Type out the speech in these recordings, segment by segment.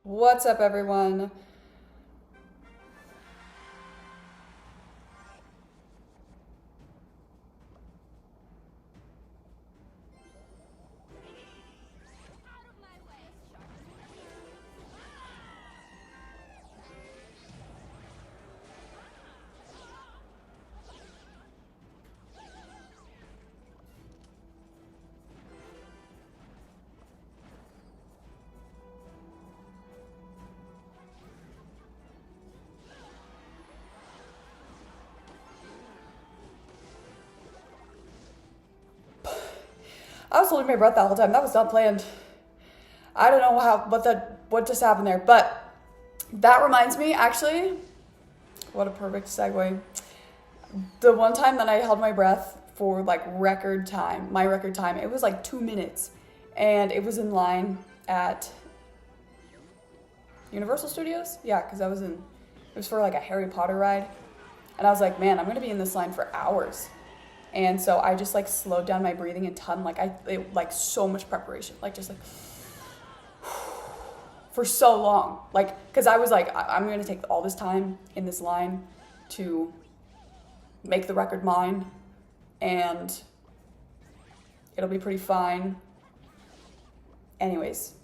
What's up, everyone? I was holding my breath that whole time. That was not planned. I don't know what just happened there, but that reminds me, actually, what a perfect segue. The one time that I held my breath for like my record time, it was like 2 minutes, and it was in line at Universal Studios. Yeah, because it was for like a Harry Potter ride, and I was like, man, I'm gonna be in this line for hours. And so I just like slowed down my breathing a ton. Like so much preparation, like just like for so long. Like, cause I was like, I'm gonna take all this time in this line to make the record mine, and it'll be pretty fine. Anyways,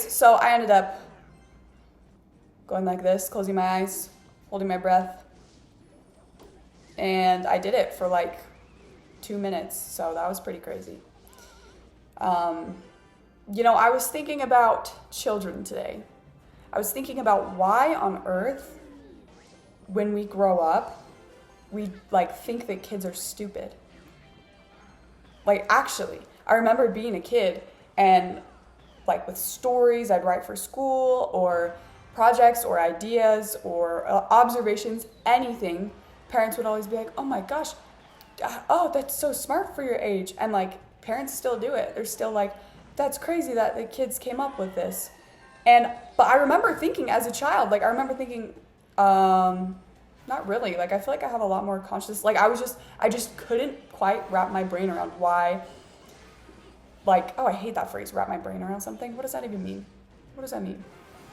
so I ended up going like this, closing my eyes, holding my breath, and I did it for like 2 minutes. So that was pretty crazy. Um, I was thinking about children today. I was thinking about why on earth, when we grow up, we like think that kids are stupid. Like, actually, I remember being a kid and like with stories I'd write for school or projects or ideas or observations, anything, parents would always be like, oh my gosh, oh, that's so smart for your age. And like parents still do it. They're still like, that's crazy that the kids came up with this. But I remember thinking as a child, like I remember thinking, not really. Like I feel like I have a lot more conscious. Like I just couldn't quite wrap my brain around why. Like, oh, I hate that phrase, wrap my brain around something. What does that even mean? What does that mean?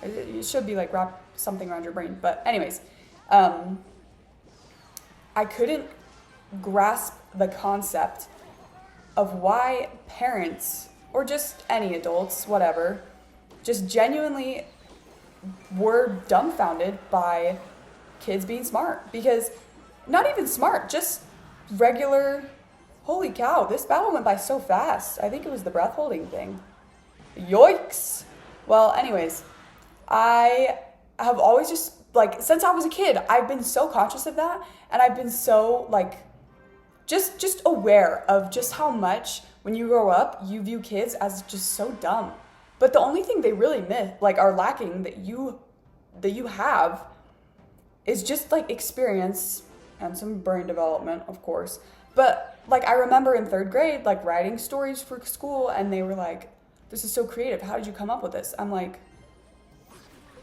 It should be like wrap something around your brain. But anyways, I couldn't grasp the concept of why parents, or just any adults, whatever, just genuinely were dumbfounded by kids being smart. Because not even smart, just regular, holy cow, this battle went by so fast. I think it was the breath holding thing. Yoicks! Well, anyways, I have always just, like, since I was a kid, I've been so conscious of that, and I've been so, like, just aware of just how much when you grow up you view kids as just so dumb, but the only thing they really are lacking that you have is just like experience and some brain development, of course. But like I remember in third grade like writing stories for school, and they were like, this is so creative, how did you come up with this? I'm like,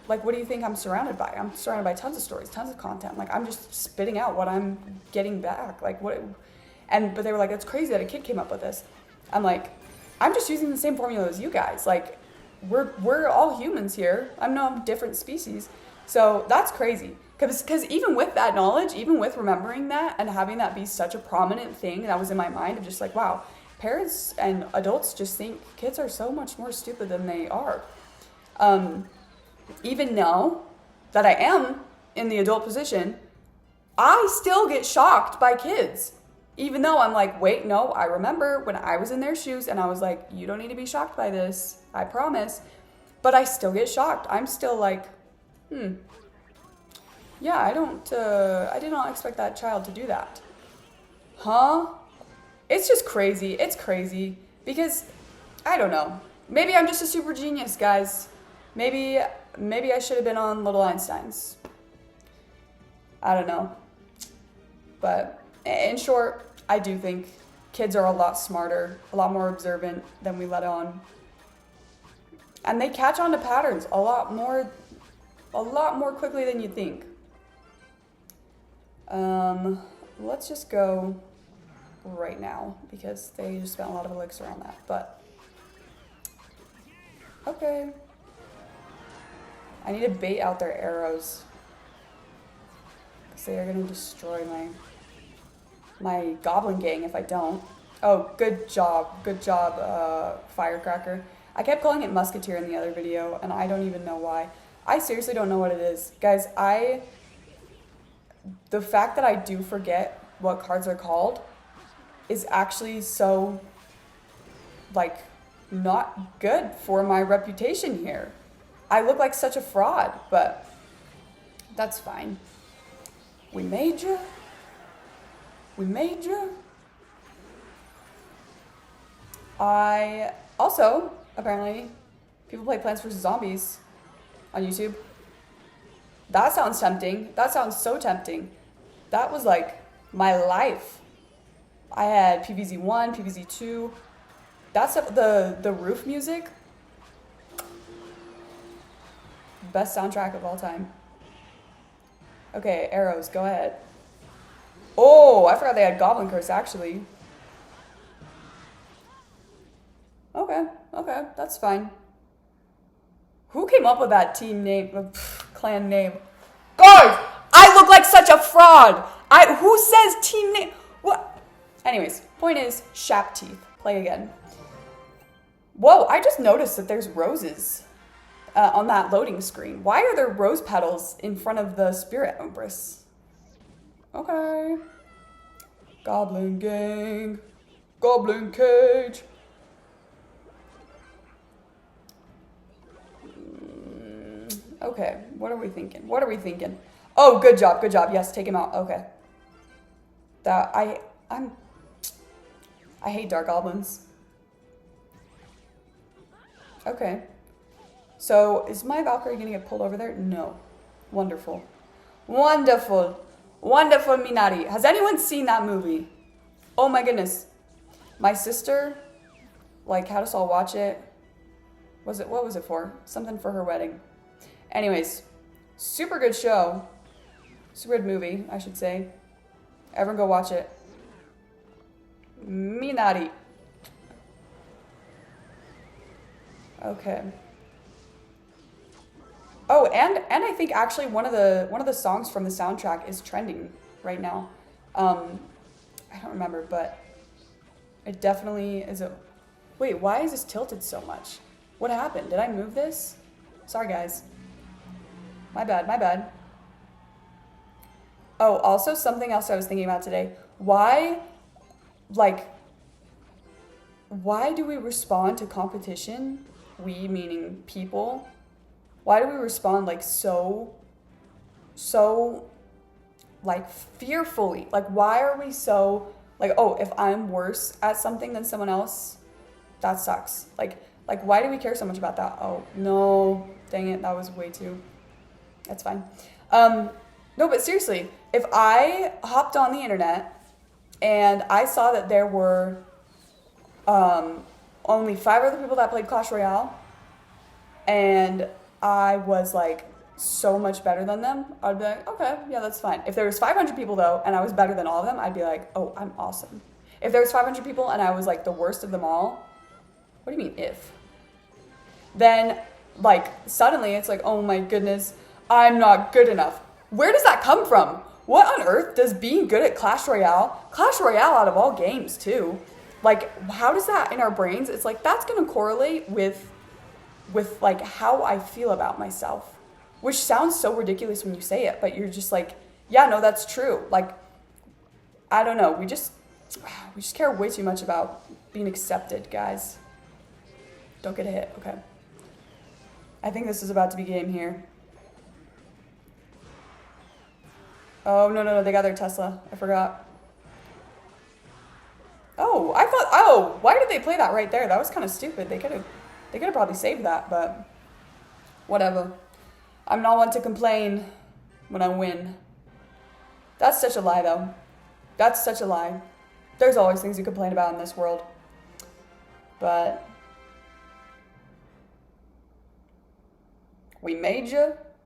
what do you think I'm surrounded by? I'm surrounded by tons of stories, tons of content. Like, I'm just spitting out what I'm getting back. Like, but they were like, that's crazy that a kid came up with this. I'm like, I'm just using the same formula as you guys. Like, we're all humans here. I'm no different species. So that's crazy. Because even with that knowledge, even with remembering that and having that be such a prominent thing that was in my mind of just like, wow, parents and adults just think kids are so much more stupid than they are. Even now that I am in the adult position, I still get shocked by kids. Even though I'm like, wait, no, I remember when I was in their shoes and I was like, you don't need to be shocked by this, I promise. But I still get shocked. I'm still like, yeah, I did not expect that child to do that. Huh? It's just crazy. It's crazy because I don't know. Maybe I'm just a super genius, guys. Maybe I should have been on Little Einsteins. I don't know. But in short, I do think kids are a lot smarter, a lot more observant than we let on. And they catch on to patterns a lot more quickly than you think. Let's just go right now because they just spent a lot of elixir on that. But okay. I need to bait out their arrows. Because they are going to destroy my goblin gang if I don't. Oh, good job. Good job, Firecracker. I kept calling it Musketeer in the other video, and I don't even know why. I seriously don't know what it is. Guys, the fact that I do forget what cards are called is actually so, like, not good for my reputation here. I look like such a fraud, but that's fine. We made you. We made you. I also, apparently, people play Plants vs. Zombies on YouTube. That sounds tempting. That sounds so tempting. That was like my life. I had PVZ1, PVZ2. That's the roof music. Best soundtrack of all time. Okay, arrows, go ahead. Oh, I forgot they had Goblin Curse, actually. Okay, that's fine. Who came up with that team name, clan name? Guys, I look like such a fraud. Who says team name? What? Anyways, point is, Shap Teeth. Play again. Whoa, I just noticed that there's roses on that loading screen. Why are there rose petals in front of the Spirit Empress? Okay. Goblin gang. Goblin cage. Okay, what are we thinking? What are we thinking? Oh, good job, good job. Yes, take him out. Okay. I hate dark goblins. Okay. So, is my Valkyrie gonna get pulled over there? No. Wonderful. Wonderful. Wonderful Minari. Has anyone seen that movie? Oh my goodness. My sister, like, had us all watch it. What was it for? Something for her wedding. Anyways, super good show. Super good movie, I should say. Everyone go watch it. Minari. Okay. Oh, and I think actually one of the songs from the soundtrack is trending right now. I don't remember, but it definitely is a... Wait, why is this tilted so much? What happened? Did I move this? Sorry, guys. My bad. Oh, also something else I was thinking about today. Why do we respond to competition? We, meaning people. Why do we respond like so like fearfully? Like, why are we so like, oh, if I'm worse at something than someone else, that sucks. Like why do we care so much about that? Oh, no, dang it, that was way too... That's fine. No, but seriously, if I hopped on the internet and I saw that there were only 5 other people that played Clash Royale, and I was like so much better than them, I'd be like, okay, yeah, that's fine. If there was 500 people though, and I was better than all of them, I'd be like, oh, I'm awesome. If there was 500 people and I was like the worst of them all, what do you mean if? Then like suddenly it's like, oh my goodness, I'm not good enough. Where does that come from? What on earth does being good at Clash Royale out of all games too, like how does that in our brains, it's like that's gonna correlate with like how I feel about myself, which sounds so ridiculous when you say it, but you're just like, yeah, no, that's true. Like, I don't know, we just care way too much about being accepted, guys. Don't get a hit, okay. I think this is about to be game here. Oh, no, they got their Tesla. I forgot. Oh, why did they play that right there? That was kind of stupid. They could have probably saved that, but whatever. I'm not one to complain when I win. That's such a lie, though. That's such a lie. There's always things you complain about in this world. But we made you.